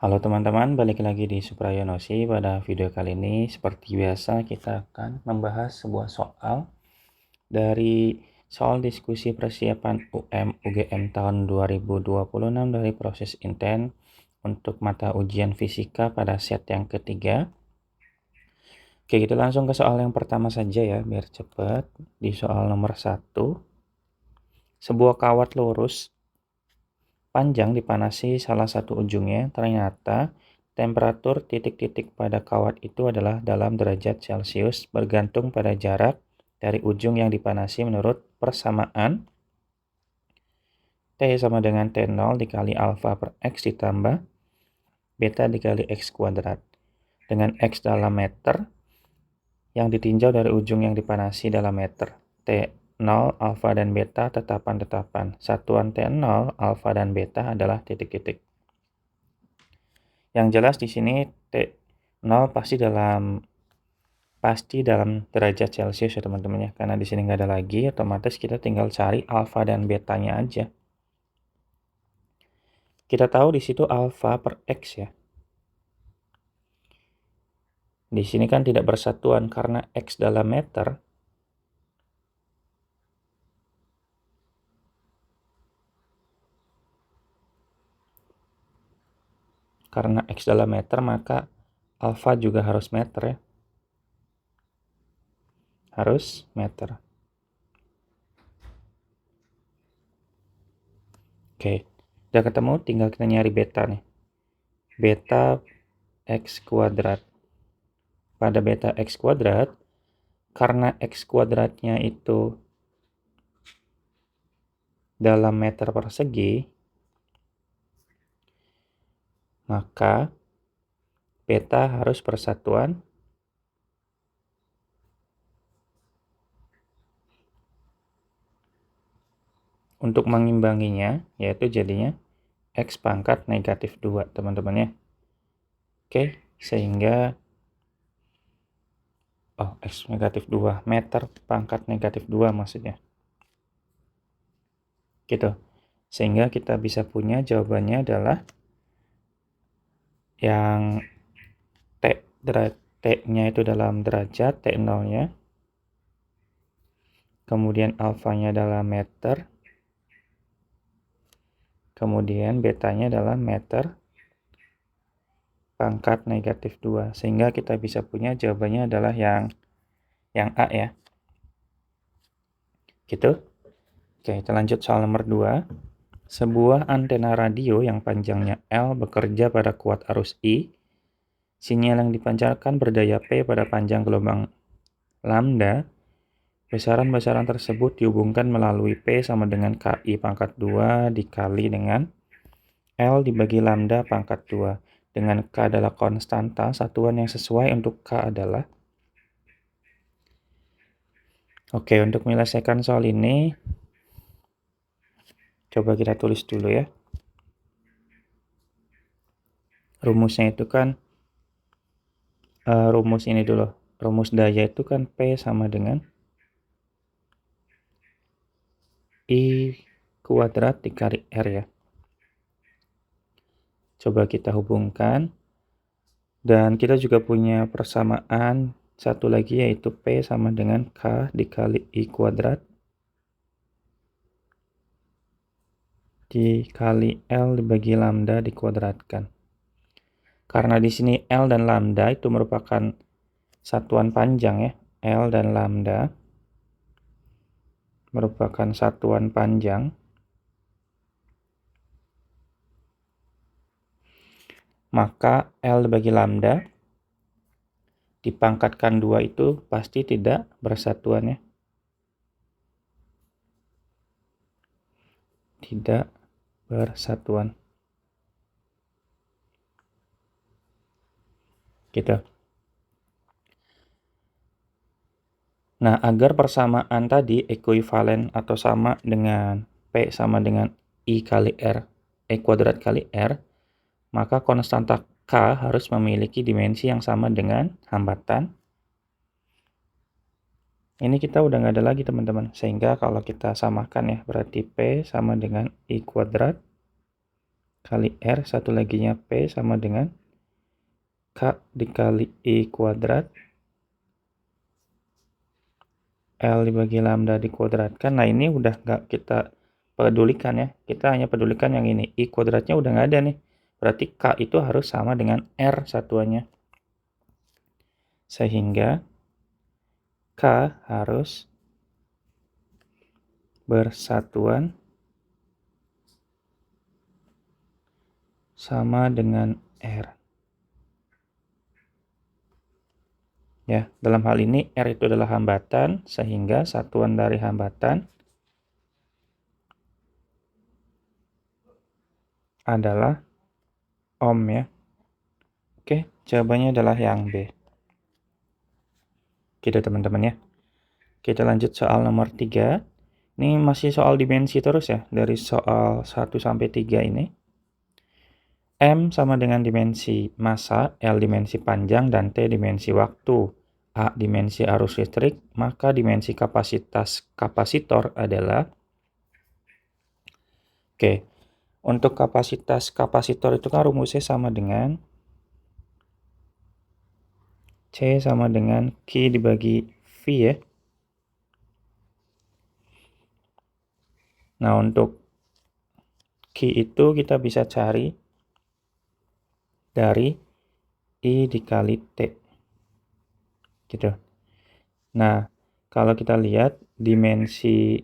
Halo teman-teman, balik lagi di Suprayonosi. Pada video kali ini, seperti biasa, kita akan membahas sebuah soal dari soal diskusi persiapan UGM tahun 2026 dari proses inten untuk mata ujian fisika pada set yang ketiga. Oke, kita langsung ke soal yang pertama saja ya, biar cepat. Di soal nomor 1, sebuah kawat lurus panjang dipanasi salah satu ujungnya, ternyata temperatur titik-titik pada kawat itu adalah dalam derajat Celcius bergantung pada jarak dari ujung yang dipanasi menurut persamaan T sama dengan T0 dikali alfa per X ditambah beta dikali X kuadrat. Dengan X dalam meter yang ditinjau dari ujung yang dipanasi dalam meter. T0, alfa dan beta tetapan-tetapan. Satuan T0, alfa dan beta adalah titik-titik. Yang jelas di sini T0 pasti dalam derajat Celcius ya teman-teman ya. Karena di sini nggak ada lagi, otomatis kita tinggal cari alfa dan betanya aja. Kita tahu di situ alfa per X ya. Di sini kan tidak bersatuan karena X dalam meter. Karena X dalam meter maka alfa juga harus meter ya. Harus meter. Oke, udah ketemu, tinggal kita nyari beta nih. Beta X kuadrat. Pada beta X kuadrat, karena X kuadratnya itu dalam meter persegi, maka beta harus persatuan untuk mengimbanginya, yaitu jadinya X pangkat negatif 2, teman-teman ya. Oke, sehingga X negatif 2, meter pangkat negatif 2 maksudnya. Gitu. Sehingga kita bisa punya jawabannya adalah yang T-nya itu dalam derajat, T0-nya. Kemudian alfanya dalam meter. Kemudian betanya dalam meter pangkat negatif 2. Sehingga kita bisa punya jawabannya adalah yang A ya. Gitu. Oke, kita lanjut soal nomor 2. Sebuah antena radio yang panjangnya L bekerja pada kuat arus I. Sinyal yang dipancarkan berdaya P pada panjang gelombang lambda. Besaran-besaran tersebut dihubungkan melalui P sama dengan KI pangkat 2 dikali dengan L dibagi lambda pangkat 2. Dengan K adalah konstanta, satuan yang sesuai untuk K adalah. Oke, untuk menyelesaikan soal ini, coba kita tulis dulu ya. Rumusnya itu kan, rumus ini dulu. Rumus daya itu kan P sama dengan I kuadrat dikali R ya. Coba kita hubungkan. Dan kita juga punya persamaan satu lagi yaitu P sama dengan K dikali I kuadrat dikali L dibagi lambda dikuadratkan. Karena di sini L dan lambda itu merupakan satuan panjang ya. L dan lambda merupakan satuan panjang. Maka L dibagi lambda dipangkatkan 2 itu pasti tidak bersatuan ya. Tidak bersatuan. Gitu. Nah, agar persamaan tadi ekuivalen atau sama dengan P sama dengan I kali R, E kuadrat kali R, maka konstanta K harus memiliki dimensi yang sama dengan hambatan. Ini kita udah nggak ada lagi teman-teman, sehingga kalau kita samakan ya, berarti P sama dengan I kuadrat dikali R, satu laginya P sama dengan K dikali I kuadrat, L dibagi lambda dikuadratkan. Nah ini udah nggak kita pedulikan ya, kita hanya pedulikan yang ini. I kuadratnya udah nggak ada nih, berarti K itu harus sama dengan R satuannya. Sehingga K harus bersatuan sama dengan R. Ya, dalam hal ini R itu adalah hambatan, sehingga satuan dari hambatan adalah ohm ya. Oke, jawabannya adalah yang B. Gitu teman-teman ya. Kita lanjut soal nomor 3. Ini masih soal dimensi terus ya, dari soal 1 sampai 3 ini. M sama dengan dimensi massa, L dimensi panjang, dan T dimensi waktu. A dimensi arus listrik, maka dimensi kapasitas kapasitor adalah, oke, untuk kapasitas kapasitor itu kan rumusnya sama dengan C sama dengan Q dibagi V ya. Nah, untuk Q itu kita bisa cari dari I dikali T. Gitu. Nah, kalau kita lihat dimensi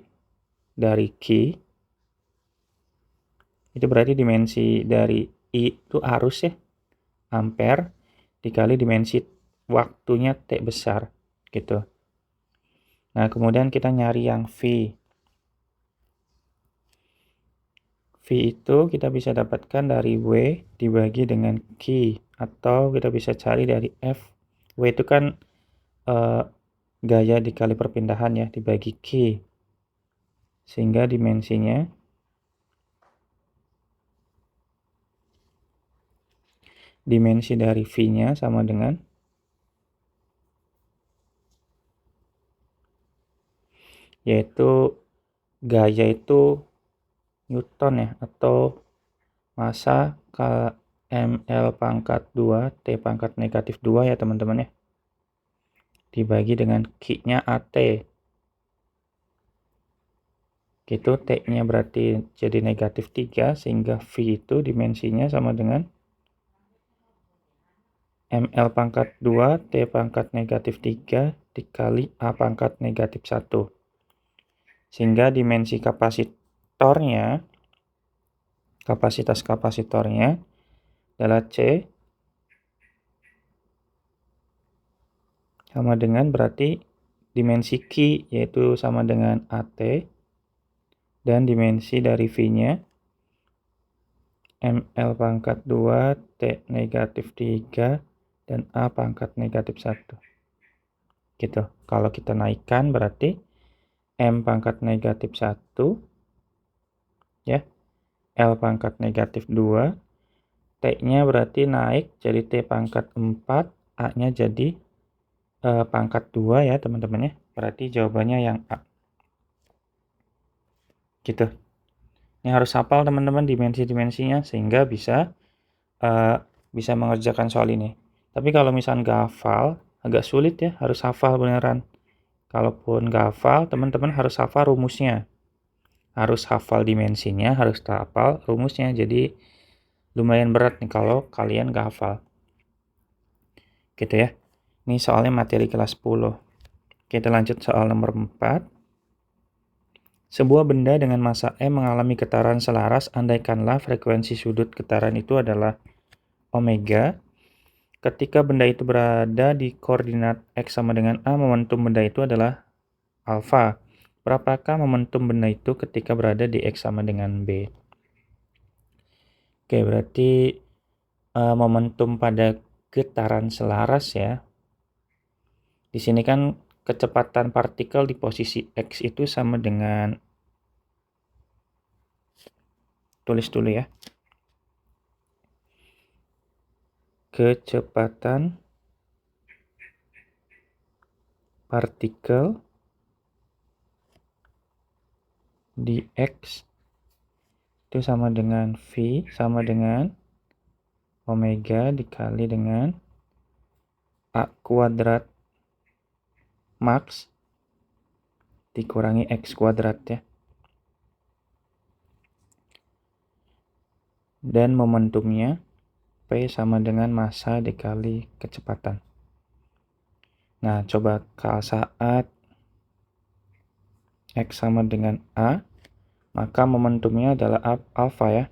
dari Q, itu berarti dimensi dari I itu arus ya, ampere, dikali dimensi waktunya T besar, gitu. Nah, kemudian kita nyari yang V. V itu kita bisa dapatkan dari W dibagi dengan Q, atau kita bisa cari dari F. W itu kan gaya dikali perpindahan ya, dibagi Q. Sehingga dimensinya dari V-nya sama dengan yaitu gaya itu Newton ya, atau massa ml pangkat 2 T pangkat negatif 2 ya teman-teman ya, dibagi dengan Q-nya AT. Gitu, T-nya berarti jadi negatif 3, sehingga V itu dimensinya sama dengan ml pangkat 2 T pangkat negatif 3 dikali A pangkat negatif 1. Sehingga dimensi kapasitornya, kapasitas kapasitornya adalah C sama dengan berarti dimensi Q yaitu sama dengan AT, dan dimensi dari V-nya ml pangkat 2 T negatif 3 dan A pangkat negatif 1. Gitu. Kalau kita naikkan berarti M pangkat negatif 1 ya, L pangkat negatif 2, T-nya berarti naik jadi T pangkat 4, A-nya jadi pangkat 2 ya teman-teman ya. Berarti jawabannya yang A. Gitu. Ini harus hafal teman-teman dimensi-dimensinya sehingga bisa mengerjakan soal ini. Tapi kalau misalnya nggak hafal, agak sulit ya, harus hafal beneran. Kalaupun nggak hafal, teman-teman harus hafal rumusnya. Harus hafal dimensinya, harus hafal rumusnya. Jadi lumayan berat nih kalau kalian nggak hafal. Gitu ya. Ini soalnya materi kelas 10. Kita lanjut soal nomor 4. Sebuah benda dengan massa M mengalami getaran selaras andaikanlah frekuensi sudut getaran itu adalah omega. Ketika benda itu berada di koordinat X sama dengan A, momentum benda itu adalah alfa. Berapakah momentum benda itu ketika berada di X sama dengan B? Oke, berarti momentum pada getaran selaras ya. Di sini kan kecepatan partikel di posisi X itu sama dengan, tulis dulu ya, kecepatan partikel di X itu sama dengan V sama dengan omega dikali dengan A kuadrat max dikurangi X kuadrat ya. Dan momentumnya P sama dengan massa dikali kecepatan. Nah, coba kalau saat X sama dengan A, maka momentumnya adalah alfa ya.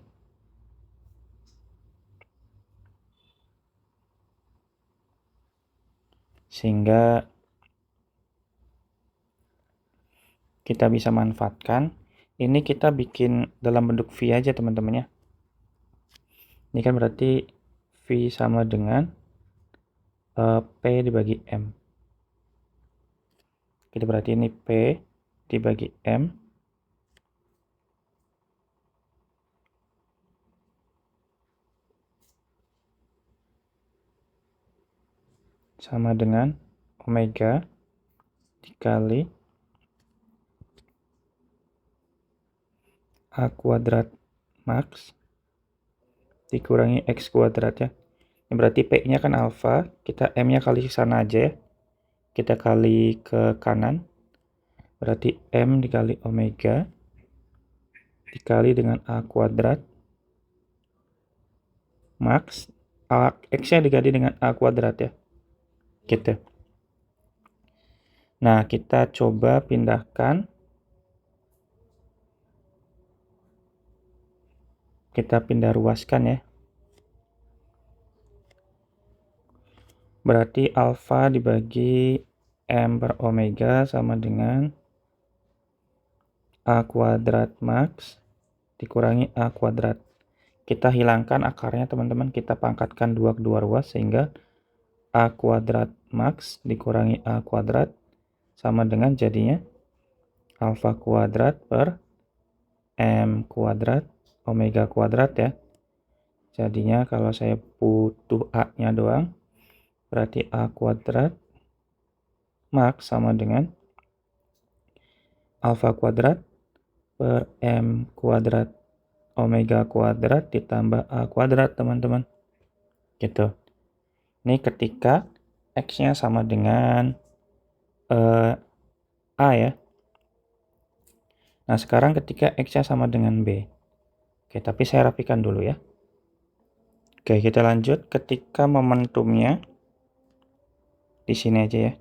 Sehingga kita bisa manfaatkan. Ini kita bikin dalam bentuk V aja teman-teman ya. Ini kan berarti V sama dengan P dibagi M. Kita berarti ini P dibagi M sama dengan omega dikali A kuadrat max dikurangi X kuadrat ya. Ini berarti P-nya kan alfa, kita M-nya kali ke sana aja ya. Kita kali ke kanan, berarti M dikali omega dikali dengan A kuadrat max, X-nya dikali dengan A kuadrat ya. Gitu. Nah, kita coba pindahkan. Kita pindah ruaskan ya. Berarti alfa dibagi M per omega sama dengan A kuadrat max dikurangi A kuadrat. Kita hilangkan akarnya teman-teman, kita pangkatkan dua kedua ruas sehingga A kuadrat max dikurangi A kuadrat sama dengan jadinya alfa kuadrat per M kuadrat omega kuadrat ya. Jadinya kalau saya butuh A-nya doang, berarti A kuadrat max sama dengan alfa kuadrat per M kuadrat omega kuadrat ditambah A kuadrat teman-teman. Gitu. Ini ketika X-nya sama dengan A ya. Nah, sekarang ketika X-nya sama dengan B. Oke, tapi saya rapikan dulu ya. Oke, kita lanjut ketika momentumnya di sini aja ya.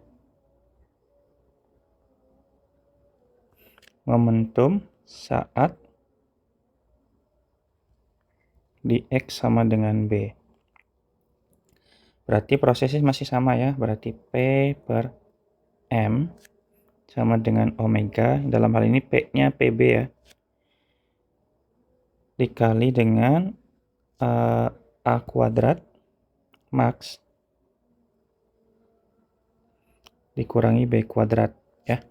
Momentum saat di X sama dengan B. Berarti prosesnya masih sama ya. Berarti P per M sama dengan omega. Dalam hal ini P-nya PB ya. Dikali dengan A kuadrat max dikurangi B kuadrat ya.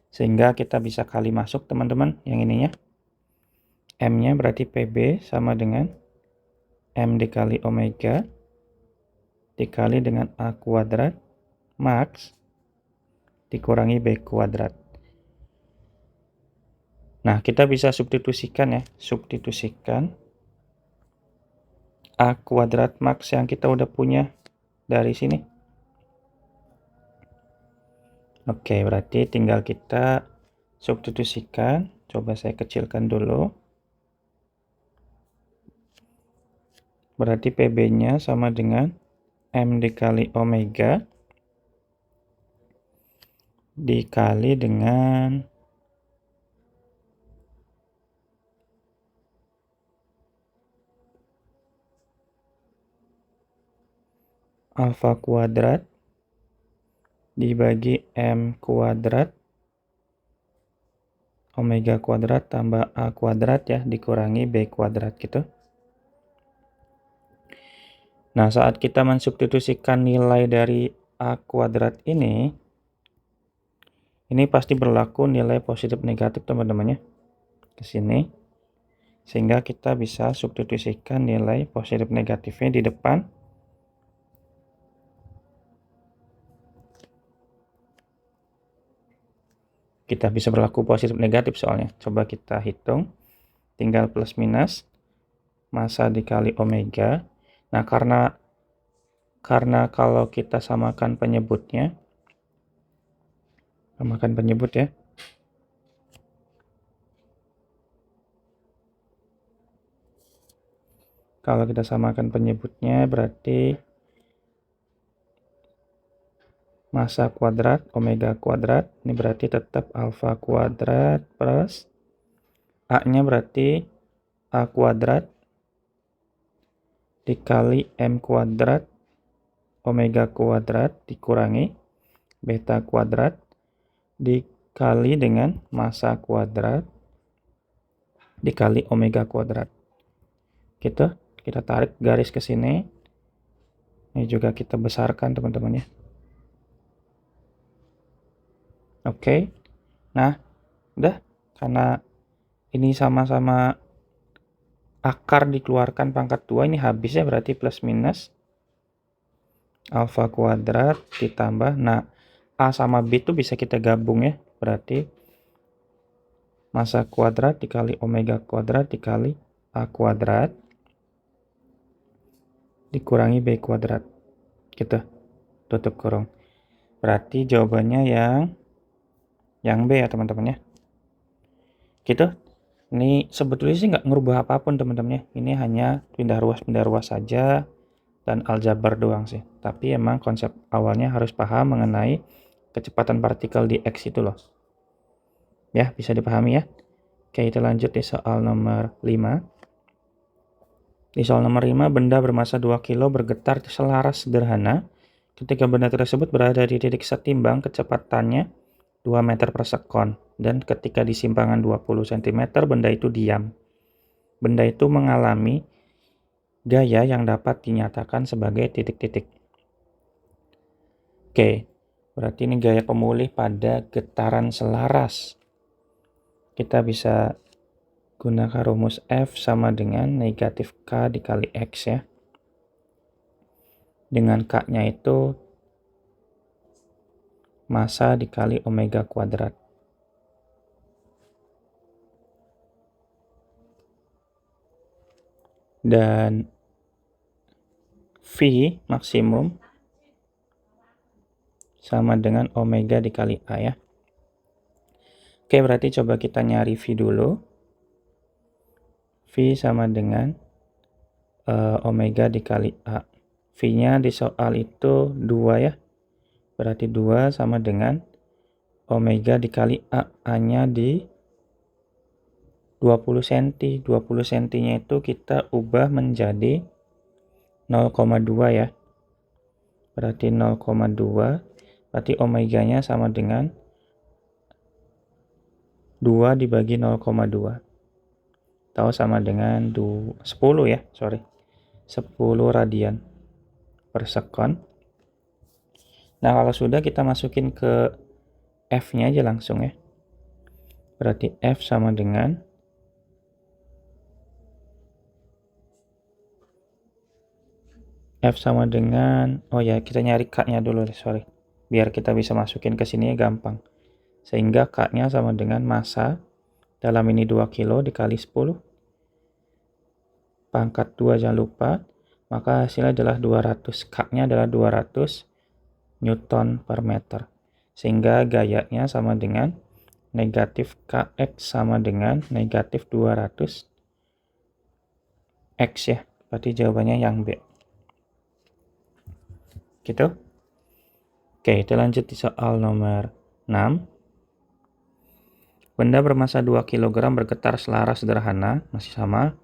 Sehingga kita bisa kali masuk teman-teman yang ininya. M-nya berarti PB sama dengan M dikali omega dikali dengan A kuadrat max dikurangi B kuadrat. Nah, kita bisa substitusikan ya. Substitusikan A kuadrat max yang kita udah punya dari sini. Oke, berarti tinggal kita substitusikan. Coba saya kecilkan dulu. Berarti PB-nya sama dengan M dikali omega dikali dengan alfa kuadrat dibagi M kuadrat omega kuadrat tambah A kuadrat ya dikurangi B kuadrat gitu. Nah, saat kita mensubstitusikan nilai dari A kuadrat ini pasti berlaku nilai positif negatif teman-teman ya ke sini. Sehingga kita bisa substitusikan nilai positif negatifnya di depan. Kita bisa berlaku positif negatif soalnya. Coba kita hitung. Tinggal plus minus. Massa dikali omega. Nah, karena kalau kita samakan penyebutnya. Samakan penyebut ya. Kalau kita samakan penyebutnya berarti massa kuadrat omega kuadrat, ini berarti tetap alfa kuadrat plus A-nya berarti A kuadrat dikali M kuadrat omega kuadrat dikurangi beta kuadrat dikali dengan massa kuadrat dikali omega kuadrat. Kita tarik garis ke sini. Ini juga kita besarkan teman-teman ya. Oke. Nah, udah, karena ini sama-sama akar dikeluarkan pangkat 2, ini habis ya, berarti plus minus alfa kuadrat ditambah, nah A sama B itu bisa kita gabung ya, berarti massa kuadrat dikali omega kuadrat dikali A kuadrat dikurangi B kuadrat. Gitu, tutup kurung. Berarti jawabannya yang B ya teman-teman ya. Gitu. Ini sebetulnya sih nggak ngerubah apapun teman-teman ya. Ini hanya pindah ruas saja dan aljabar doang sih. Tapi emang konsep awalnya harus paham mengenai kecepatan partikel di X itu loh. Ya, bisa dipahami ya. Oke, kita lanjut di soal nomor 5. Di soal nomor 5, benda bermassa 2 kg bergetar selaras sederhana. Ketika benda tersebut berada di titik setimbang, kecepatannya 2 meter per sekon. Dan ketika di simpangan 20 cm, benda itu diam. Benda itu mengalami gaya yang dapat dinyatakan sebagai titik-titik. Oke, berarti ini gaya pemulih pada getaran selaras. Kita bisa gunakan rumus F sama dengan negatif K dikali X ya. Dengan K-nya itu massa dikali omega kuadrat. Dan V maksimum sama dengan omega dikali A ya. Oke, berarti coba kita nyari V dulu. V sama dengan omega dikali A. V-nya di soal itu 2 ya. Berarti 2 sama dengan omega dikali A. A-nya di 20 cm. 20 cm-nya itu kita ubah menjadi 0,2 ya. Berarti 0,2. Berarti omeganya sama dengan 2 dibagi 0,2. Atau sama dengan 10 ya, sorry. 10 radian per sekon. Nah, kalau sudah kita masukin ke F-nya aja langsung ya. Berarti F sama dengan oh ya, kita nyari K-nya dulu, sorry. Biar kita bisa masukin ke sini ya gampang. Sehingga K-nya sama dengan massa dalam ini 2 kg dikali 10 pangkat 2 jangan lupa, maka hasilnya adalah 200. K-nya adalah 200 Newton per meter. Sehingga gayanya sama dengan negatif Kx sama dengan negatif 200 X ya. Berarti jawabannya yang B. Gitu. Oke, kita lanjut di soal nomor 6. Benda bermassa 2 kg bergetar selaras sederhana, masih sama.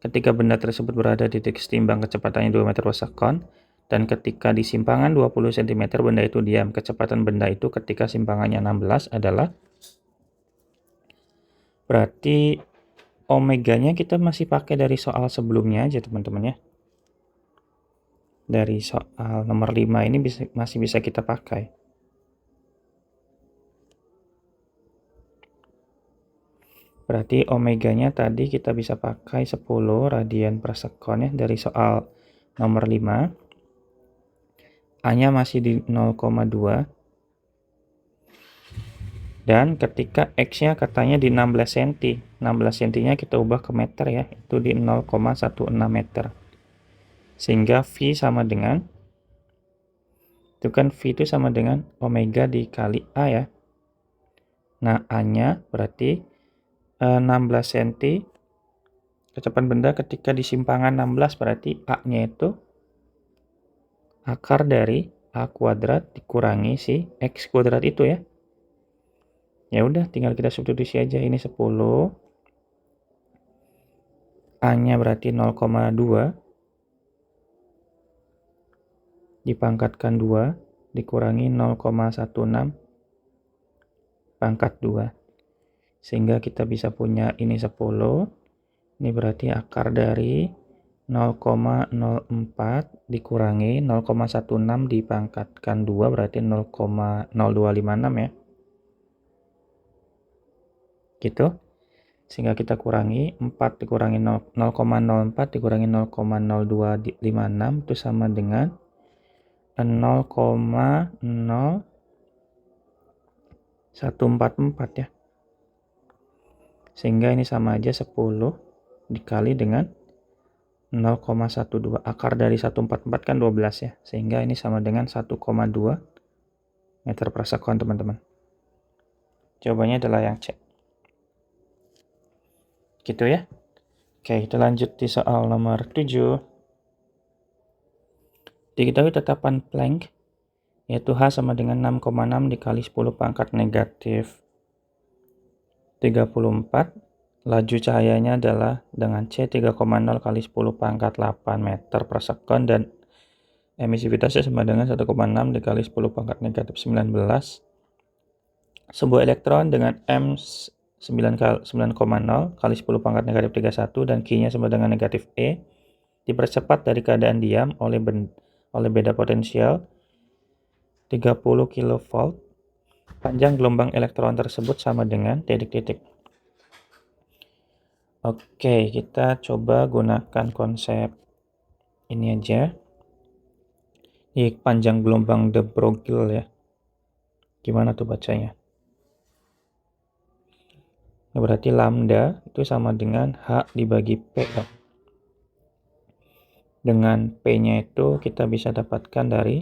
Ketika benda tersebut berada di titik setimbang, kecepatannya 2 meter per sekon. Dan ketika di simpangan 20 cm, benda itu diam. Kecepatan benda itu ketika simpangannya 16 adalah, berarti omeganya kita masih pakai dari soal sebelumnya aja teman-teman ya. Dari soal nomor 5 ini masih bisa kita pakai. Berarti omeganya tadi kita bisa pakai 10 radian per sekon ya dari soal nomor 5. A-nya masih di 0,2. Dan ketika X-nya katanya di 16 cm, 16 cm-nya kita ubah ke meter ya, itu di 0,16 meter. Sehingga V sama dengan, itu kan V itu sama dengan omega dikali A ya. Nah, A-nya berarti 16 cm, kecepatan benda ketika di simpangan 16, berarti A-nya itu akar dari A kuadrat dikurangi si X kuadrat itu ya. Ya udah, tinggal kita substitusi aja. Ini 10. A-nya berarti 0,2 dipangkatkan 2 dikurangi 0,16 pangkat 2. Sehingga kita bisa punya ini 10. Ini berarti akar dari 0,04 dikurangi 0,16 dipangkatkan 2 berarti 0,0256 ya. Gitu. Sehingga kita kurangi 4 dikurangi 0,04 dikurangi 0,0256 itu sama dengan 0,0144 ya. Sehingga ini sama aja 10 dikali dengan 0,12. Akar dari 144 kan 12 ya. Sehingga ini sama dengan 1,2 meter per sekon teman-teman. Jawabannya adalah yang C. Gitu ya. Oke, kita lanjut di soal nomor 7. Diketahui tetapan Planck yaitu H sama dengan 6,6 dikali 10 pangkat negatif 34. Laju cahayanya adalah dengan C 3,0 kali 10 pangkat 8 meter per sekon dan emisivitasnya sama dengan 1,6 dikali 10 pangkat negatif 19. Sebuah elektron dengan M 9,0 kali 10 pangkat negatif 31 dan Q-nya sama dengan negatif E dipercepat dari keadaan diam oleh beda potensial 30 kV. Panjang gelombang elektron tersebut sama dengan titik-titik. Oke, kita coba gunakan konsep ini aja. Ini panjang gelombang de Broglie ya. Gimana tuh bacanya? Nah, berarti lambda itu sama dengan H dibagi P ya. Dengan P-nya itu kita bisa dapatkan dari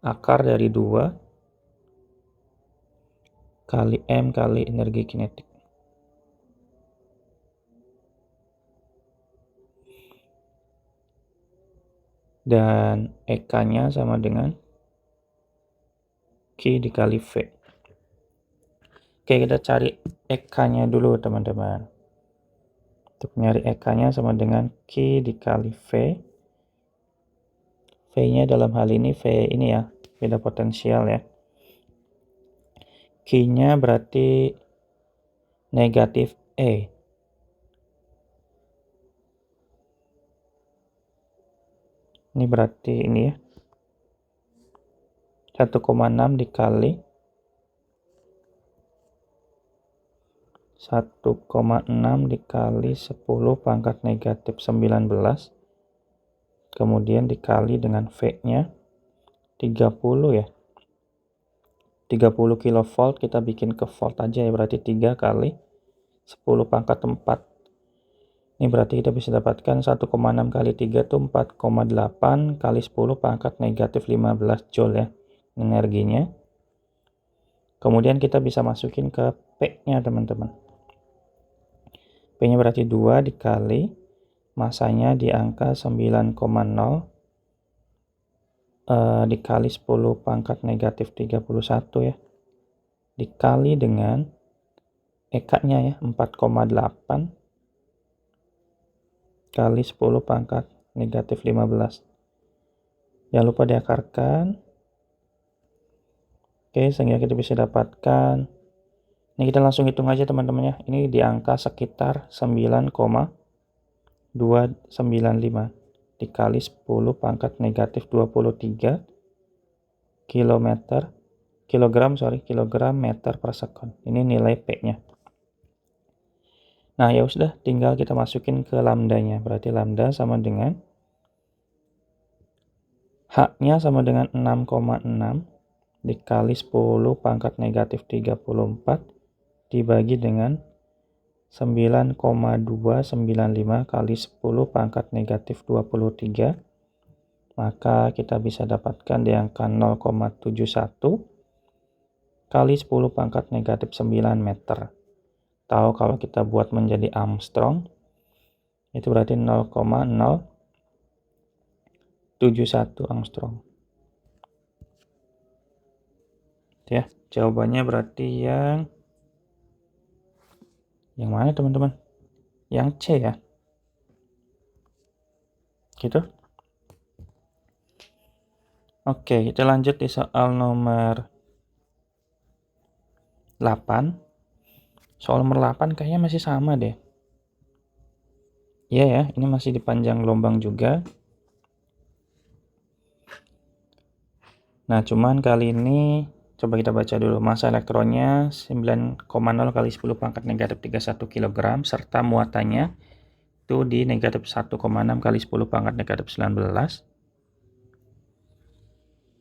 akar dari 2 kali M kali energi kinetik. Dan EK-nya sama dengan Q dikali V. Oke, kita cari EK-nya dulu teman-teman. Untuk nyari EK-nya sama dengan Q dikali V. V-nya dalam hal ini V ini ya, beda potensial ya. Q-nya berarti negatif E. Ini berarti ini ya. 1,6 dikali 1,6 dikali 10 pangkat negatif 19. Kemudian dikali dengan V-nya 30 ya. 30 kilovolt kita bikin ke volt aja ya, berarti 3 kali 10 pangkat 4. Ini berarti kita bisa dapatkan 1,6 kali 3 itu 4,8 kali 10 pangkat negatif 15 joule ya energinya. Kemudian kita bisa masukin ke P-nya teman-teman. P-nya berarti 2 dikali masanya di angka 9,0 dikali 10 pangkat negatif 31 ya. Dikali dengan EK-nya ya 4,8 kali 10 pangkat negatif 15. Jangan lupa diakarkan. Oke, sehingga kita bisa dapatkan. Ini kita langsung hitung aja teman-teman ya. Ini di angka sekitar 9,295 dikali 10 pangkat negatif 23 kilogram meter per sekon. Ini nilai P-nya. Nah, ya sudah, tinggal kita masukin ke lambdanya. Berarti lambda sama dengan H-nya sama dengan 6,6 dikali 10 pangkat negatif 34 dibagi dengan 9,295 kali 10 pangkat negatif 23, maka kita bisa dapatkan di angka 0,71 kali 10 pangkat negatif 9 meter. Tahu kalau kita buat menjadi Armstrong, itu berarti 0,071 Armstrong. Ya, jawabannya berarti yang mana teman-teman? Yang C ya. Gitu. Oke, kita lanjut di soal nomor 8. Soal nomor 8 kayaknya masih sama deh. Iya ya, ini masih di panjang gelombang juga. Nah, cuman kali ini coba kita baca dulu. Massa elektronnya 9,0 kali 10 pangkat negatif 31 kg serta muatannya itu di negatif 1,6 kali 10 pangkat negatif 19.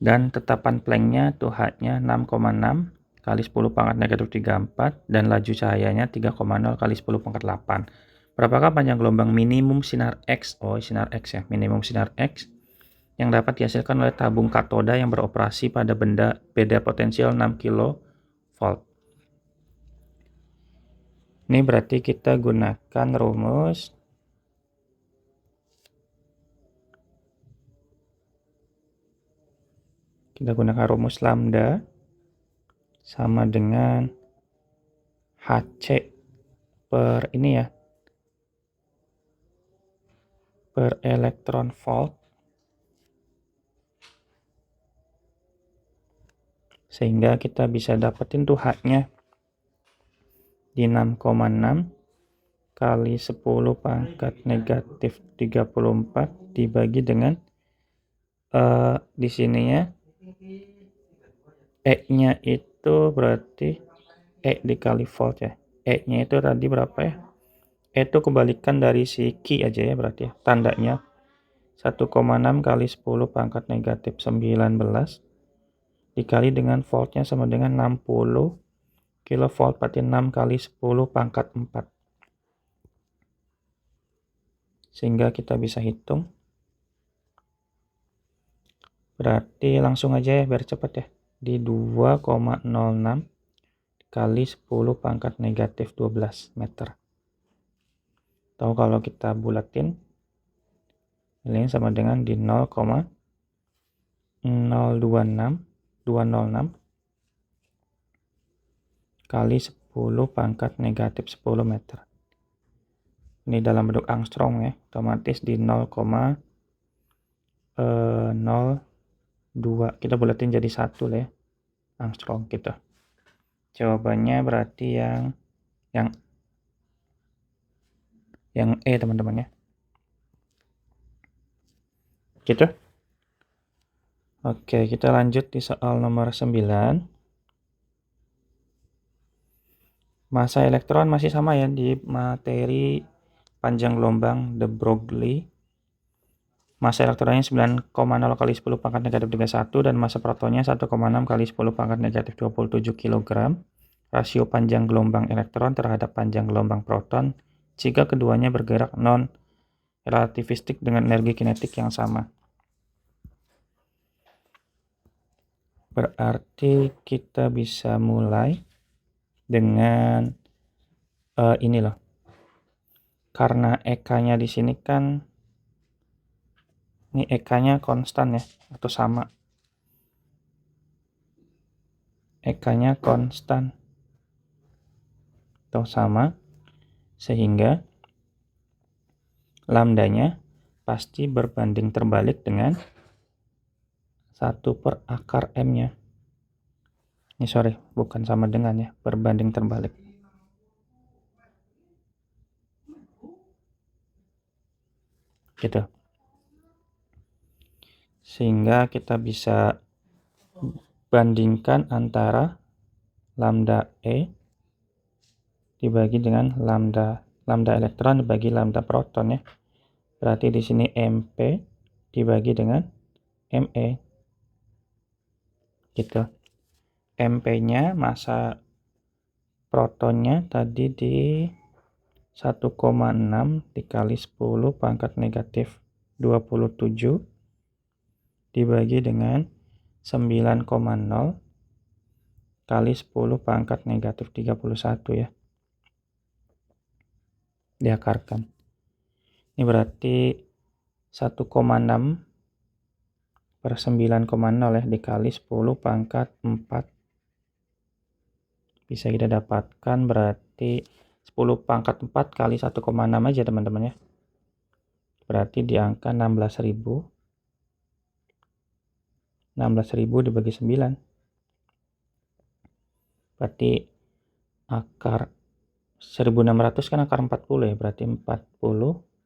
Dan tetapan planknya tuh H-nya 6,6 kali 10 pangkat negatif 34 dan laju cahayanya 3,0 kali 10 pangkat 8. Berapakah panjang gelombang minimum sinar X? Oh, sinar X ya, minimum sinar X yang dapat dihasilkan oleh tabung katoda yang beroperasi pada beda potensial 6 kV. Ini berarti kita gunakan rumus lambda sama dengan HC per ini ya, per elektron volt, sehingga kita bisa dapetin tuh H-nya di 6,6 kali 10 pangkat negatif 34 dibagi dengan di sininya E-nya itu berarti E dikali volt ya. E-nya itu tadi berapa ya? E itu kebalikan dari si Q aja ya berarti ya. Tandanya 1,6 kali 10 pangkat negatif 19 dikali dengan voltnya sama dengan 60 kilovolt, berarti 6 kali 10 pangkat 4. Sehingga kita bisa hitung. Berarti langsung aja ya biar cepat ya. Di 2,06 kali 10 pangkat negatif 12 meter. Tahu kalau kita bulatin, ini sama dengan di 0,026206 kali 10 pangkat negatif 10 meter. Ini dalam bentuk Armstrong ya, otomatis di 0,02. Kita bulatin jadi 1 lah ya, Armstrong gitu. Jawabannya berarti yang E teman-teman ya. Gitu. Oke, kita lanjut di soal nomor 9. Massa elektron masih sama ya di materi panjang gelombang de Broglie. Massa elektronnya 9,0 kali 10 pangkat negatif 31 dan massa protonnya 1,6 kali 10 pangkat negatif 27 kg. Rasio panjang gelombang elektron terhadap panjang gelombang proton jika keduanya bergerak non-relativistik dengan energi kinetik yang sama. Berarti kita bisa mulai dengan ini loh. Karena EK-nya di sini kan ini EK-nya konstan ya, atau sama. EK-nya konstan atau sama, sehingga lambdanya pasti berbanding terbalik dengan 1/akar M-nya. Ini sorry, bukan sama dengan ya, berbanding terbalik. Gitu. Sehingga kita bisa bandingkan antara lambda E dibagi dengan lambda elektron dibagi lambda proton ya. Berarti di sini MP dibagi dengan ME. Gitu. MP-nya, massa protonnya tadi di 1,6 dikali 10 pangkat negatif 27 dibagi dengan 9,0 kali 10 pangkat negatif 31 ya. Diakarkan. Ini berarti 1,6 per 9,0 ya dikali 10 pangkat 4. Bisa kita dapatkan berarti 10 pangkat 4 kali 1,6 aja teman-teman ya. Berarti di angka 16.000. 16.000 dibagi 9. Berarti akar 1600 kan akar 40 ya. Berarti 40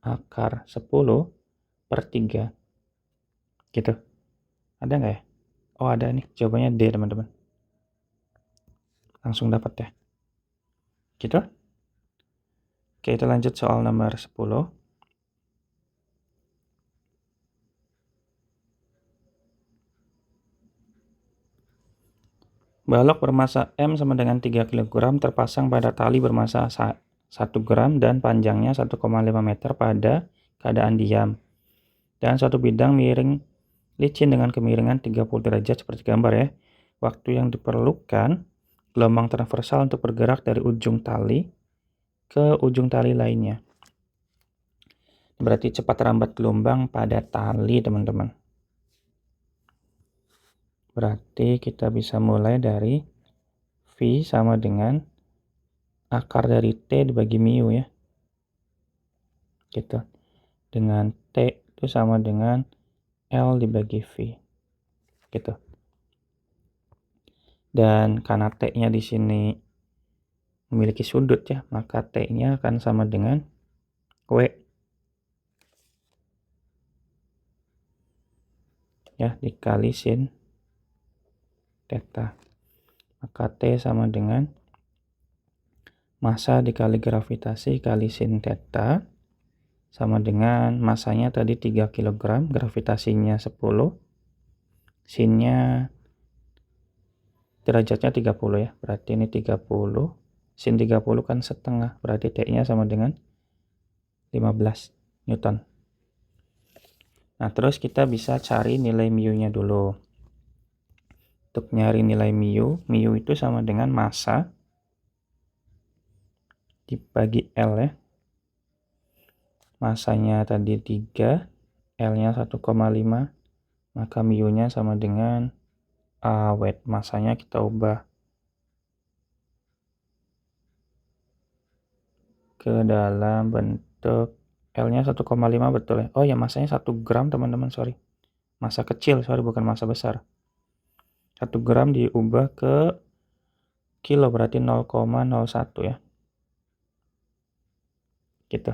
akar 10 per 3. Gitu. Ada nggak ya? Oh ada nih. Jawabannya D teman-teman. Langsung dapat ya. Gitu. Oke, kita lanjut soal nomor 10. Balok bermassa M sama dengan 3 kg terpasang pada tali bermassa 1 gram dan panjangnya 1,5 meter pada keadaan diam. Dan suatu bidang miring licin dengan kemiringan 30 derajat seperti gambar ya. Waktu yang diperlukan gelombang transversal untuk bergerak dari ujung tali ke ujung tali lainnya. Berarti cepat rambat gelombang pada tali teman-teman. Berarti kita bisa mulai dari V sama dengan akar dari T dibagi mu ya. Gitu. Dengan T itu sama dengan L dibagi V. Gitu. Dan karena T-nya di sini memiliki sudut ya, maka T-nya akan sama dengan W. Ya, dikali sin theta. Maka T sama dengan massa dikali gravitasi kali sin theta sama dengan massanya tadi 3 kg, gravitasinya 10, sinnya derajatnya 30 ya. Berarti ini 30, sin 30 kan setengah, berarti T-nya sama dengan 15 Newton. Nah, terus kita bisa cari nilai mu-nya dulu. Untuk nyari nilai mu itu sama dengan massa dibagi L ya. Massanya tadi 3, L-nya 1,5, maka mu-nya sama dengan weight. Massanya kita ubah ke dalam bentuk L-nya 1,5 betul ya. Oh ya, massanya 1 gram teman-teman, sorry. Massa kecil, sorry, bukan massa besar. 1 gram diubah ke kilo, berarti 0,01 ya. Gitu.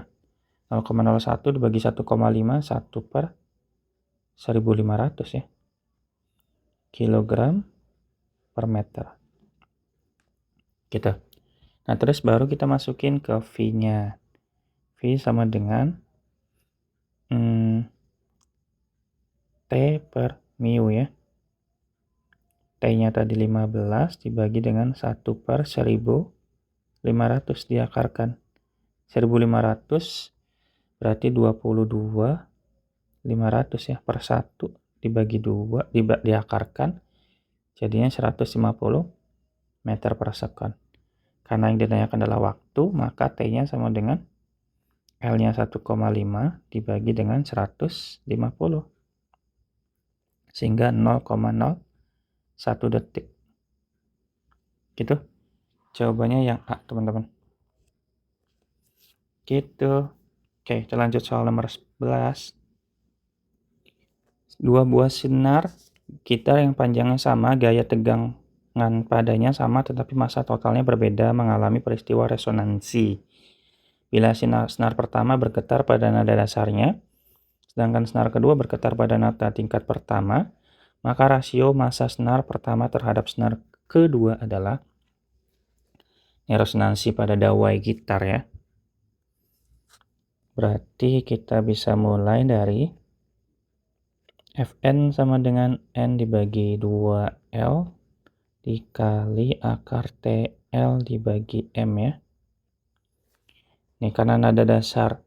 0,01 dibagi 1,5, 1 per 1500 ya. Kilogram per meter. Gitu. Nah, terus baru kita masukin ke V-nya. V sama dengan T per mu ya. T-nya tadi 15 dibagi dengan 1 per 1500 diakarkan. 1500 berarti 22.500 ya per 1 dibagi 2 diakarkan jadinya 150 meter per second. Karena yang ditanyakan adalah waktu, maka T-nya sama dengan L-nya 1,5 dibagi dengan 150. Sehingga 0,01 detik. Gitu. Jawabannya yang A, teman-teman. Gitu. Oke, kita lanjut soal nomor 11. Dua buah sinar gitar yang panjangnya sama, gaya tegangan padanya sama, tetapi massa totalnya berbeda mengalami peristiwa resonansi. Bila senar pertama bergetar pada nada dasarnya, sedangkan senar kedua bergetar pada nada tingkat pertama, maka rasio massa senar pertama terhadap senar kedua adalah resonansi pada dawai gitar ya. Berarti kita bisa mulai dari Fn sama dengan N dibagi 2L dikali akar TL dibagi M ya. Nih karena nada dasar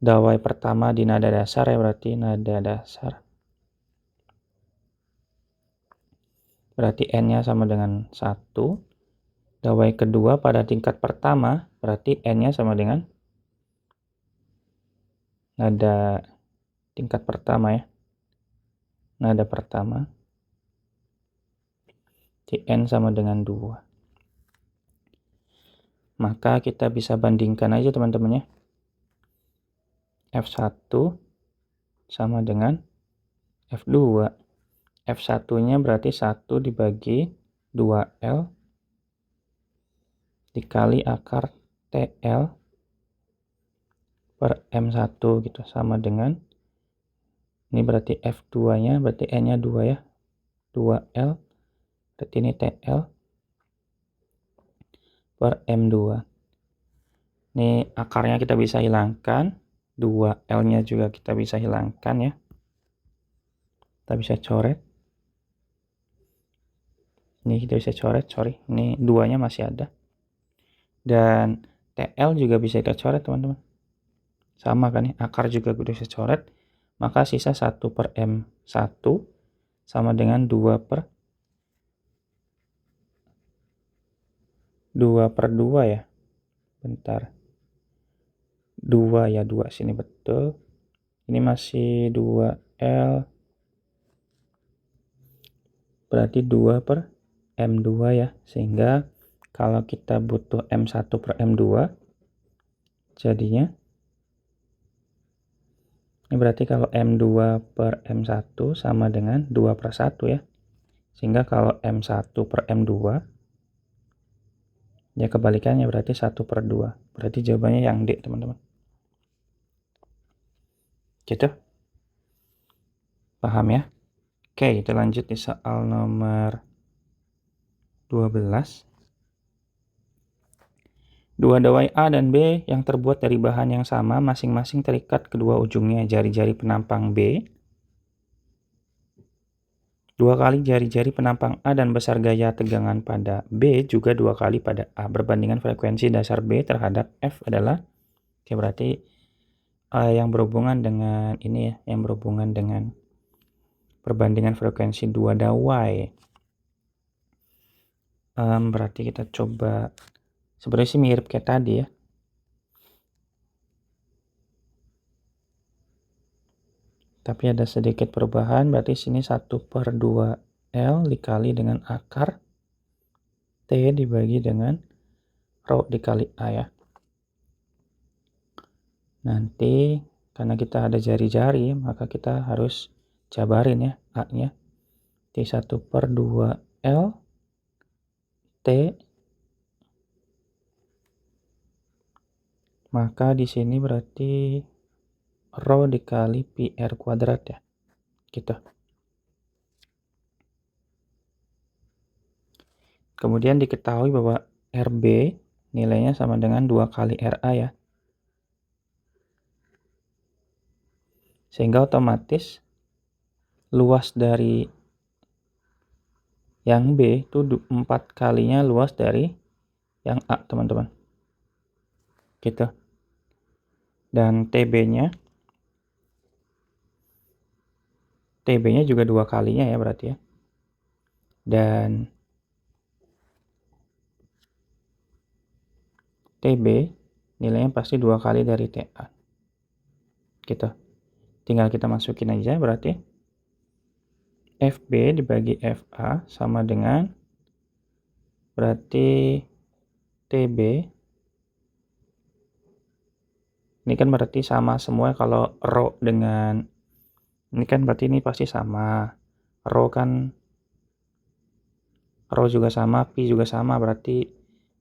dawai pertama di nada dasar ya, berarti nada dasar. Berarti N-nya sama dengan 1. Dawai kedua pada tingkat pertama, berarti N-nya sama dengan nada tingkat pertama ya. Nada pertama. N sama dengan 2. Maka kita bisa bandingkan aja teman-teman ya. F1 sama dengan F2. F1-nya berarti 1 dibagi 2L dikali akar TL per M1 gitu, sama dengan, ini berarti F2-nya, berarti N-nya 2 ya, 2L, berarti ini TL per M2. Ini akarnya kita bisa hilangkan, 2L-nya juga kita bisa hilangkan ya. Kita bisa coret. Ini kita bisa coret, ini 2-nya masih ada. Dan TL juga bisa kita coret teman-teman. Sama kan ya, akar juga bisa coret. Maka sisa 1 per M1 sama dengan 2 per 2 ya. Bentar. 2 ya, 2 sini betul. Ini masih 2L. Berarti 2 per M2 ya. Sehingga kalau kita butuh M1 per M2, jadinya ini berarti kalau M2 per M1 sama dengan 2 per 1 ya. Sehingga kalau M1 per M2, ya kebalikannya berarti 1 per 2. Berarti jawabannya yang D teman-teman. Gitu? Paham ya? Oke, kita lanjut di soal nomor 12. Dua dawai A dan B yang terbuat dari bahan yang sama masing-masing terikat kedua ujungnya jari-jari penampang B. 2 kali jari-jari penampang A dan besar gaya tegangan pada B juga 2 kali pada A. Berbandingan frekuensi dasar B terhadap F adalah, oke, berarti yang berhubungan dengan ini ya, yang berhubungan dengan perbandingan frekuensi dua dawai. Berarti kita coba, sebenarnya sih mirip kayak tadi ya. Tapi ada sedikit perubahan, berarti sini 1 per 2L dikali dengan akar T dibagi dengan rho dikali A ya. Nanti karena kita ada jari-jari, maka kita harus jabarin ya A-nya. T1 per 2L T. Maka di sini berarti rho dikali pi R kuadrat ya. Gitu. Kemudian diketahui bahwa RB nilainya sama dengan 2 kali RA ya. Sehingga otomatis luas dari yang B itu 4 kalinya luas dari yang A teman-teman. Gitu. Dan TB-nya juga 2 kalinya ya berarti ya. Dan TB nilainya pasti 2 kali dari TA. Gitu. Tinggal kita masukin aja, berarti FB dibagi FA sama dengan, berarti TB. Ini kan berarti sama semua, kalau rho dengan ini kan berarti ini pasti sama. Rho kan, rho juga sama, pi juga sama, berarti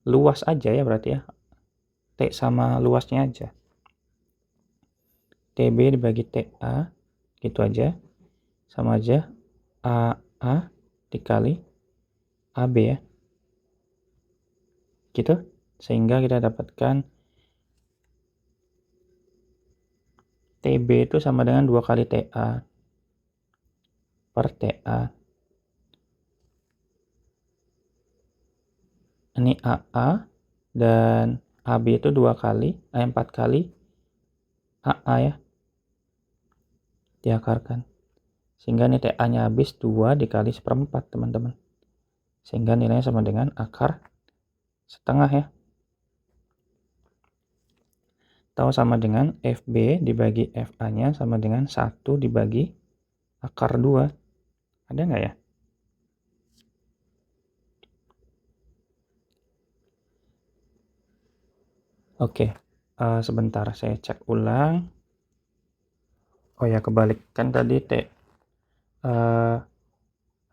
luas aja ya berarti ya. T sama luasnya aja. TB dibagi TA, gitu aja. Sama aja AA dikali AB ya. Gitu. Sehingga kita dapatkan TB itu sama dengan 2 kali TA per TA ini AA dan AB itu 4 kali AA ya, diakarkan. Sehingga ini TA-nya habis 2 dikali 1/4 teman-teman. Sehingga nilainya sama dengan akar setengah ya. Atau sama dengan FB dibagi FA-nya sama dengan 1 dibagi akar 2. Ada nggak ya? Oke, sebentar saya cek ulang. Oh ya, kebalik kan tadi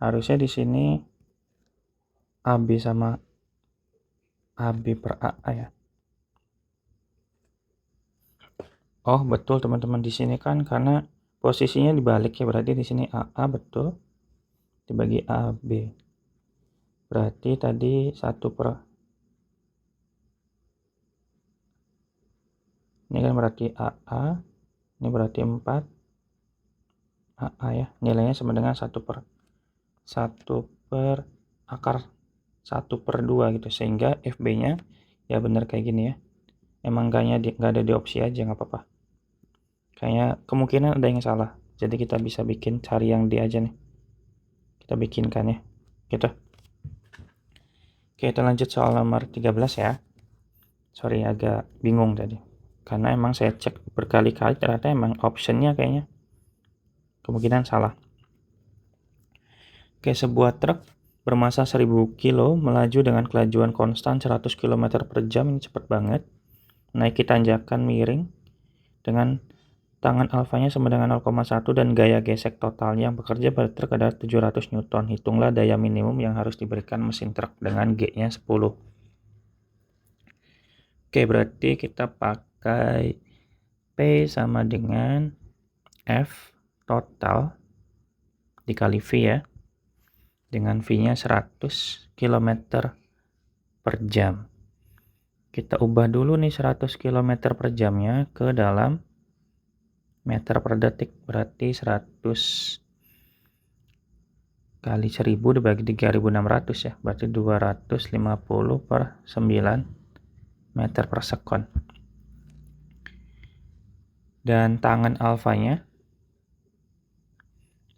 harusnya di sini AB sama AB per AA ya. Oh betul teman-teman, di sini kan karena posisinya dibalik ya, berarti di sini AA betul dibagi AB. Berarti tadi 1 per, ini kan berarti AA, ini berarti 4 AA ya, nilainya sama dengan 1 per akar 1/2 gitu, sehingga FB-nya ya bener kayak gini ya. Emang nggak ada di opsi aja, nggak apa-apa. Kayaknya kemungkinan ada yang salah, jadi kita bisa cari yang D aja nih. Kita bikinkan ya, gitu. Oke, kita lanjut soal nomor 13 ya. Sorry, agak bingung tadi. Karena emang saya cek berkali-kali, ternyata emang optionnya kayaknya kemungkinan salah. Oke, sebuah truk bermasa 1000 kilo melaju dengan kelajuan konstan 100 km per jam, ini cepat banget. Naiki tanjakan miring dengan tangan alfanya sama dengan 0,1 dan gaya gesek totalnya yang bekerja pada truk adalah 700 Newton. Hitunglah daya minimum yang harus diberikan mesin truk dengan G-nya 10. Oke, berarti kita pakai P sama dengan F total dikali V ya. Dengan V-nya 100 km per jam. Kita ubah dulu nih 100 km per jamnya ke dalam meter per detik. Berarti 100 kali 1000 dibagi 3600 ya. Berarti 250 per 9 meter per sekon. Dan tangan alfanya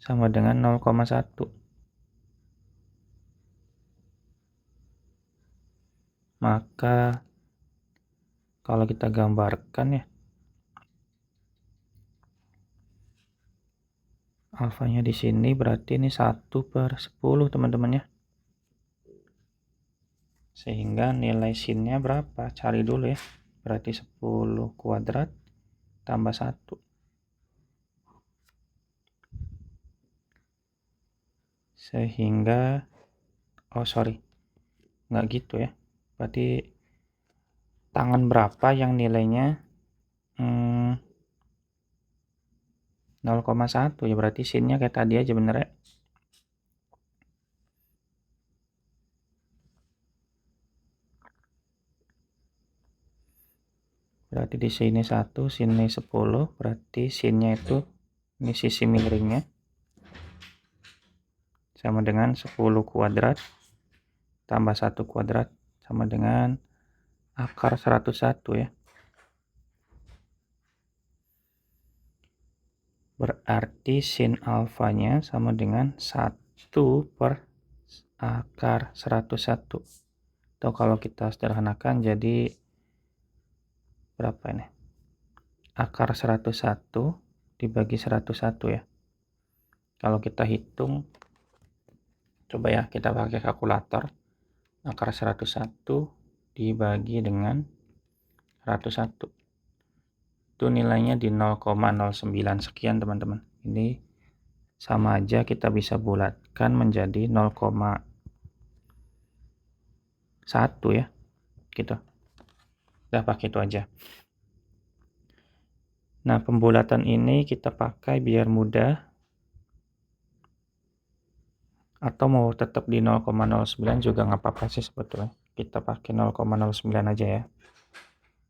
sama dengan 0,1. Maka kalau kita gambarkan ya, alfanya di sini berarti ini 1/10 teman-teman ya. Sehingga nilai sinnya berapa? Cari dulu ya. Berarti 10 kuadrat tambah 1. Sehingga, oh sorry, nggak gitu ya. Berarti tangan berapa yang nilainya 0,1 ya, berarti sinnya kayak tadi aja bener ya. Berarti di sini 1, sini 10, berarti sinnya itu ini sisi miringnya sama dengan 10 kuadrat tambah 1 kuadrat sama dengan akar 101 ya. Berarti sin alfanya sama dengan 1 per akar 101. Atau kalau kita sederhanakan jadi berapa ini? Akar 101 dibagi 101 ya. Kalau kita hitung, coba ya kita pakai kalkulator. Akar 101 dibagi dengan 101. Itu nilainya di 0,09 sekian teman-teman. Ini sama aja kita bisa bulatkan menjadi 0,1 ya. Gitu. Udah pakai itu aja. Nah, pembulatan ini kita pakai biar mudah. Atau mau tetap di 0,09 juga nggak apa-apa sih sebetulnya. Kita pakai 0,09 aja ya.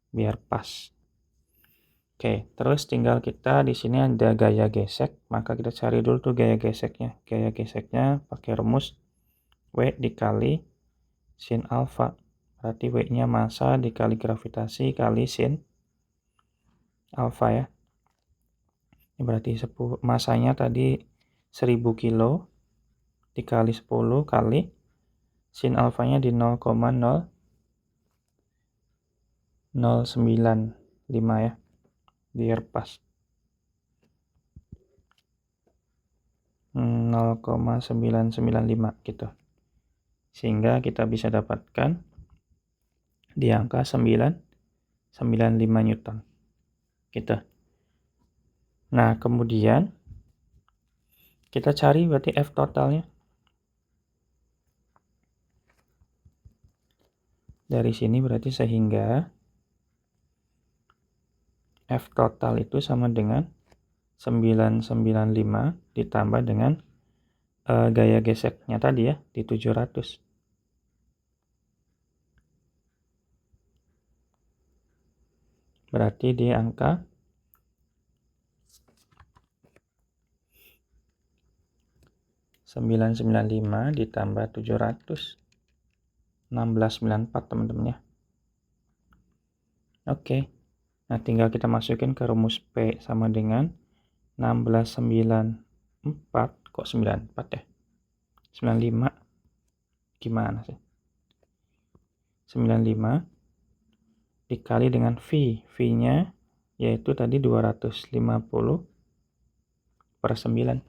Biar pas. Oke, terus tinggal kita di sini ada gaya gesek, maka kita cari dulu tuh gaya geseknya. Gaya geseknya pakai rumus W dikali sin alfa. Berarti W-nya massa dikali gravitasi kali sin alfa ya. Ini berarti massanya tadi 1000 kilo dikali 10 kali sin alfanya di 0,0095 ya. Biar pas. 0,995 gitu. Sehingga kita bisa dapatkan di angka 995 Newton. Gitu. Nah, kemudian kita cari berarti F totalnya. Dari sini berarti sehingga F total itu sama dengan 995 ditambah dengan gaya geseknya tadi ya, di 700. Berarti di angka 995 ditambah 700. 1694 teman-teman ya. Oke. Nah, tinggal kita masukin ke rumus P sama dengan 1694. Kok 94 ya? 95. Gimana sih? 95 dikali dengan V. V-nya yaitu tadi 250 per 9.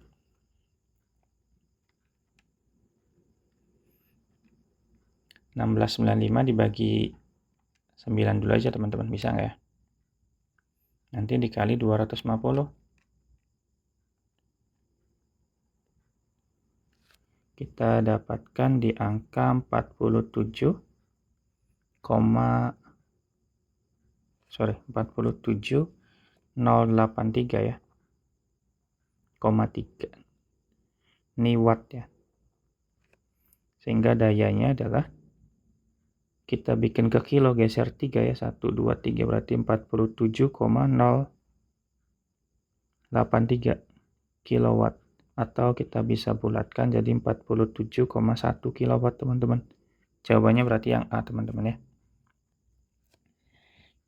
(1695) dibagi 9 dulu aja teman-teman, bisa nggak ya? Nanti dikali 250. Kita dapatkan di angka 47,083 ya. 3. Ini watt ya. Sehingga dayanya adalah kita bikin ke kilo, geser 3 ya. 1, 2, 3 berarti 47,083 kilowatt. Atau kita bisa bulatkan jadi 47,1 kilowatt teman-teman. Jawabannya berarti yang A teman-teman ya.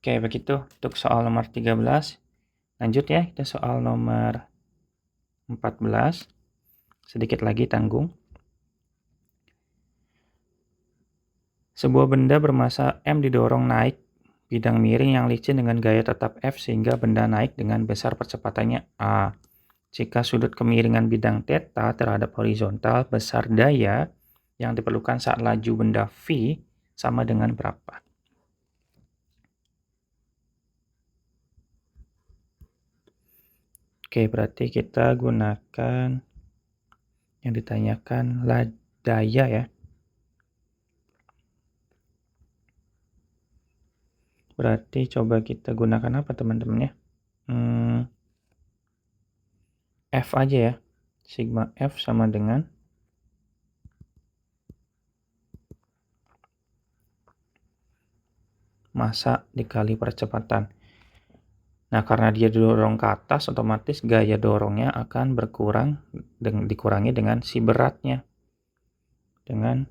Oke, begitu untuk soal nomor 13. Lanjut ya, kita soal nomor 14. Sedikit lagi tanggung. Sebuah benda bermassa M didorong naik bidang miring yang licin dengan gaya tetap F sehingga benda naik dengan besar percepatannya A. Jika sudut kemiringan bidang theta terhadap horizontal, besar daya yang diperlukan saat laju benda V sama dengan berapa? Oke, berarti kita gunakan yang ditanyakan daya ya. Berarti coba kita gunakan apa teman-teman ya? F aja ya. Sigma F sama dengan massa dikali percepatan. Nah, karena dia didorong ke atas, otomatis gaya dorongnya akan berkurang dikurangi dengan si beratnya. Dengan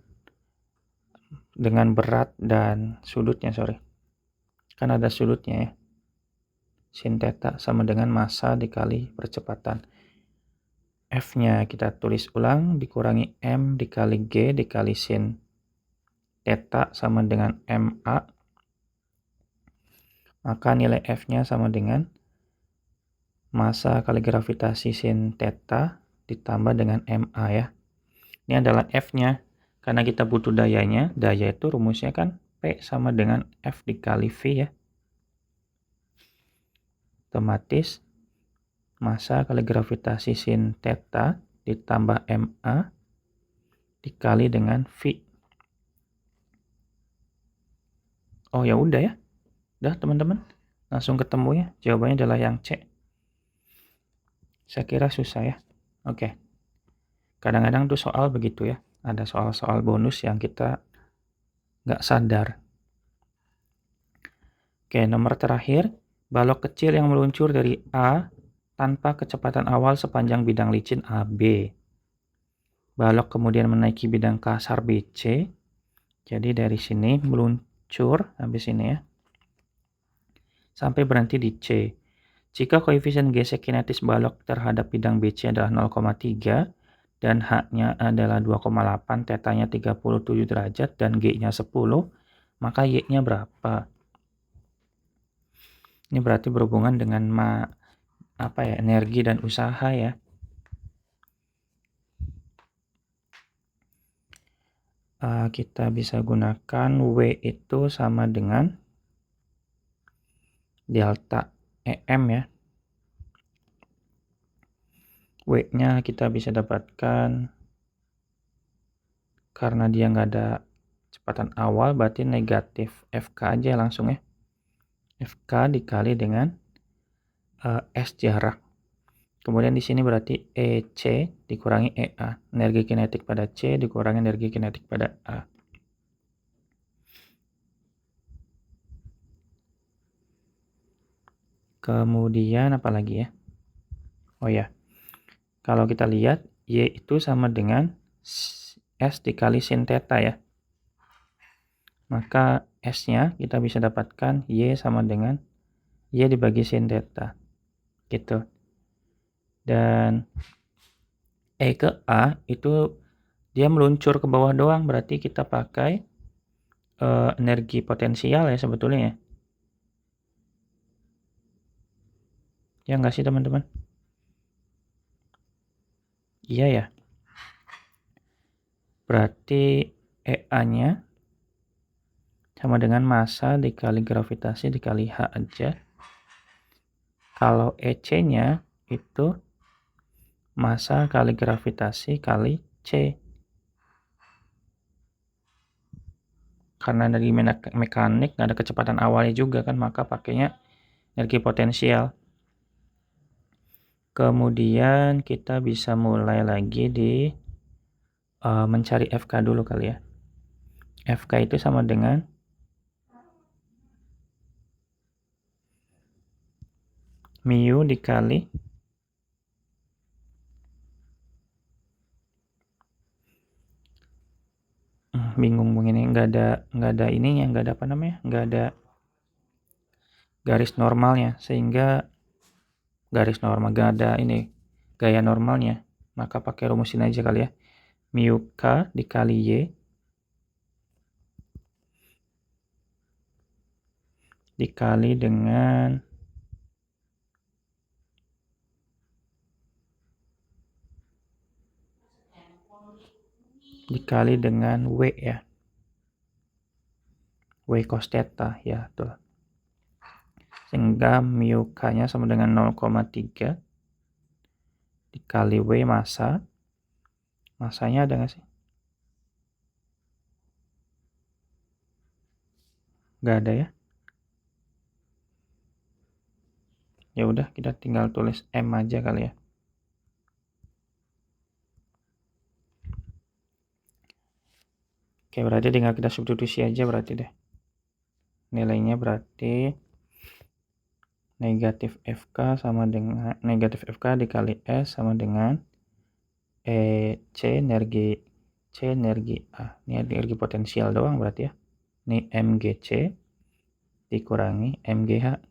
berat dan sudutnya, sorry. Kan ada sudutnya ya. Sin theta sama dengan massa dikali percepatan. F-nya kita tulis ulang, dikurangi M dikali G dikali sin theta sama dengan MA. Maka nilai F-nya sama dengan massa kali gravitasi sin theta ditambah dengan MA ya. Ini adalah F-nya. Karena kita butuh dayanya, daya itu rumusnya kan P sama dengan F dikali V ya. Otomatis massa kali gravitasi sin theta ditambah MA dikali dengan V. Oh ya udah ya. Udah teman-teman. Langsung ketemu ya. Jawabannya adalah yang C. Saya kira susah ya. Oke. Kadang-kadang tuh soal begitu ya. Ada soal-soal bonus yang kita nggak sadar. Oke, nomor terakhir. Balok kecil yang meluncur dari A tanpa kecepatan awal sepanjang bidang licin AB. Balok kemudian menaiki bidang kasar BC Jadi dari sini meluncur habis ini ya, sampai berhenti di C. Jika koefisien gesek kinetis balok terhadap bidang BC adalah 0,3 dan H-nya adalah 2,8, θ-nya 37 derajat dan G-nya 10, maka Y-nya berapa? Ini berarti berhubungan dengan energi dan usaha ya. Kita bisa gunakan W itu sama dengan delta EM ya. W-nya kita bisa dapatkan karena dia nggak ada kecepatan awal, berarti negatif FK aja langsung ya. FK dikali dengan S jarak. Kemudian di sini berarti EC dikurangi EA. Energi kinetik pada C dikurangi energi kinetik pada A. Kemudian apa lagi ya? Oh ya, kalau kita lihat Y itu sama dengan S dikali sin theta ya. Maka S-nya kita bisa dapatkan Y sama dengan Y dibagi sin theta. Gitu. Dan E ke A itu dia meluncur ke bawah doang, berarti kita pakai energi potensial ya sebetulnya ya. Ya nggak sih teman-teman? Iya ya. Berarti EA-nya sama dengan massa dikali gravitasi dikali H aja. Kalau EC-nya itu massa kali gravitasi kali C. Karena energi mekanik nggak ada kecepatan awalnya juga kan, maka pakainya energi potensial. Kemudian kita bisa mulai lagi di mencari FK dulu kali ya. FK itu sama dengan mu dikali bingung begini, nggak ada ininya, nggak ada nggak ada garis normalnya, sehingga garis normal nggak ada ini gaya normalnya, maka pakai rumusin aja kali ya. Mu K dikali Y dikali dengan W ya. W cos theta ya, tuh. Sehingga mu K-nya sama dengan 0,3 dikali W massa. Massanya ada nggak sih? Nggak ada ya. Ya udah, kita tinggal tulis M aja kali ya. Oke, berarti tinggal kita substitusi aja berarti deh. Nilainya berarti negatif FK sama dengan negatif FK dikali S sama dengan C energi A. Ini energi potensial doang berarti ya. Ini MGC dikurangi MGH.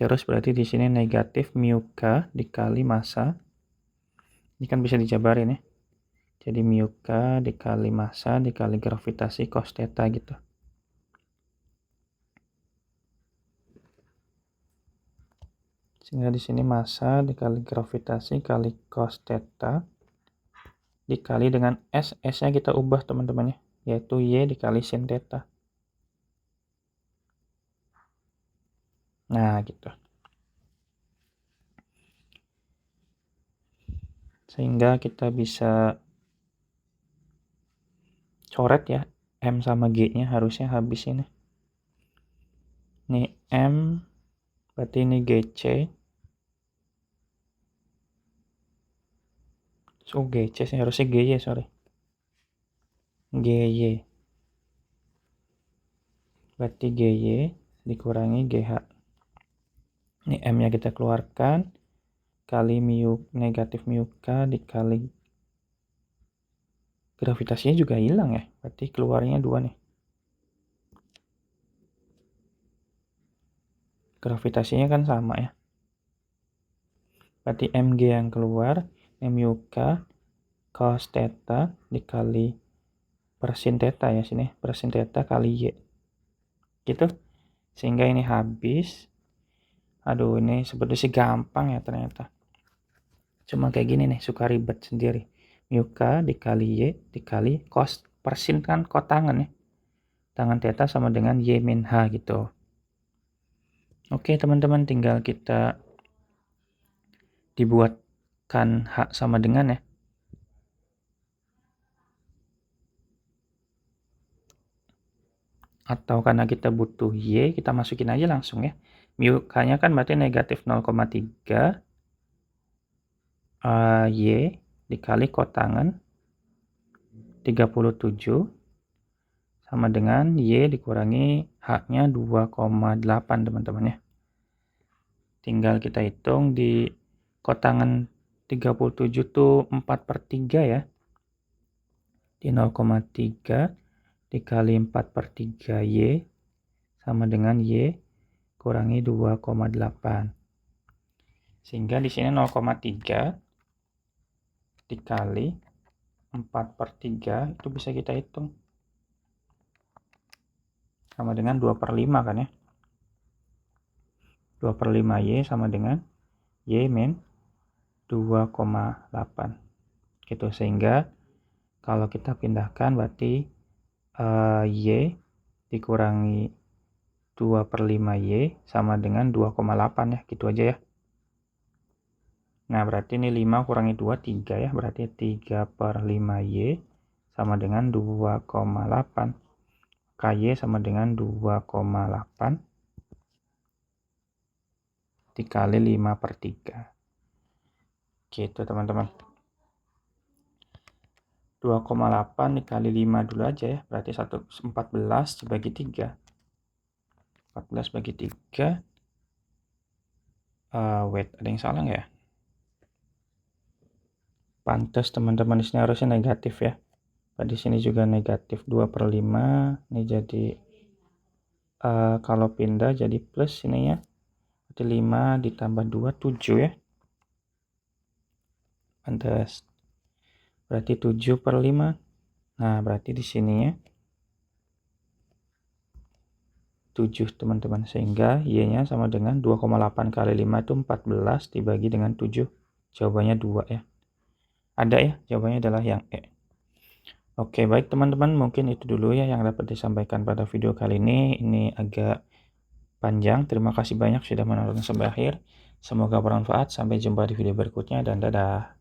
Terus berarti di sini negatif mu K dikali massa. Ini kan bisa dijabarin ya. Jadi mu K dikali massa dikali gravitasi cos theta gitu. Sehingga di sini massa dikali gravitasi kali cos theta dikali dengan S. S-nya kita ubah teman-teman ya, yaitu Y dikali sin theta. Nah, gitu. Sehingga kita bisa coret ya, M sama G-nya harusnya habis ini. Ini M, berarti ini GC. So, GC sih, harusnya GY, sorry. GY. Berarti GY dikurangi GH. Ini M-nya kita keluarkan. dikali negatif mu K dikali gravitasinya juga hilang ya. Berarti keluarnya 2 nih. Gravitasinya kan sama ya. Berarti Mg yang keluar, mu K cos theta dikali persin theta ya sini. Persin theta kali Y. Gitu. Sehingga ini habis. Aduh, ini sebenarnya sih gampang ya ternyata. Cuma kayak gini nih, suka ribet sendiri. Mu K dikali Y dikali cos persin kan kotangan ya. Tangan theta sama dengan Y min H gitu. Oke teman-teman, tinggal kita dibuatkan H sama dengan ya. Atau karena kita butuh Y, kita masukin aja langsung ya. Mu K-nya kan berarti negatif 0,3 Y dikali kotangan 37 sama dengan Y dikurangi H-nya 2,8 teman-teman ya. Tinggal kita hitung di kotangan 37 tuh 4/3 ya. Di 0,3 dikali 4/3 Y sama dengan Y kurangi 2,8. Sehingga di sini 0,3 dikali 4/3 itu bisa kita hitung. Sama dengan 2/5 kan ya. 2/5 Y sama dengan Y min 2,8. Gitu, sehingga kalau kita pindahkan berarti Y dikurangi 2/5 Y sama dengan 2,8 ya, gitu aja ya. Nah, berarti ini 5 kurangi 2, 3 ya, berarti 3/5 Y sama dengan 2,8. KY sama dengan 2,8 dikali 5/3. Gitu teman-teman. 2,8 dikali 5 dulu aja ya, berarti 14 dibagi 3. 14 bagi 3. Wait, ada yang salah nggak ya? Pantas teman-teman, di sini harusnya negatif ya. Di sini juga negatif 2/5. Ini jadi kalau pindah jadi plus ini ya. Berarti 5 ditambah 2, 7 ya. Pantas. Berarti 7/5. Nah, berarti di sini ya 7 teman-teman. Sehingga Y-nya sama dengan 2,8 kali 5 itu 14 dibagi dengan 7. Jawabannya 2 ya. Ada ya, jawabannya adalah yang E. Oke, baik teman-teman, mungkin itu dulu ya yang dapat disampaikan pada video kali ini. Ini agak panjang. Terima kasih banyak sudah menonton sampai akhir. Semoga bermanfaat. Sampai jumpa di video berikutnya dan dadah.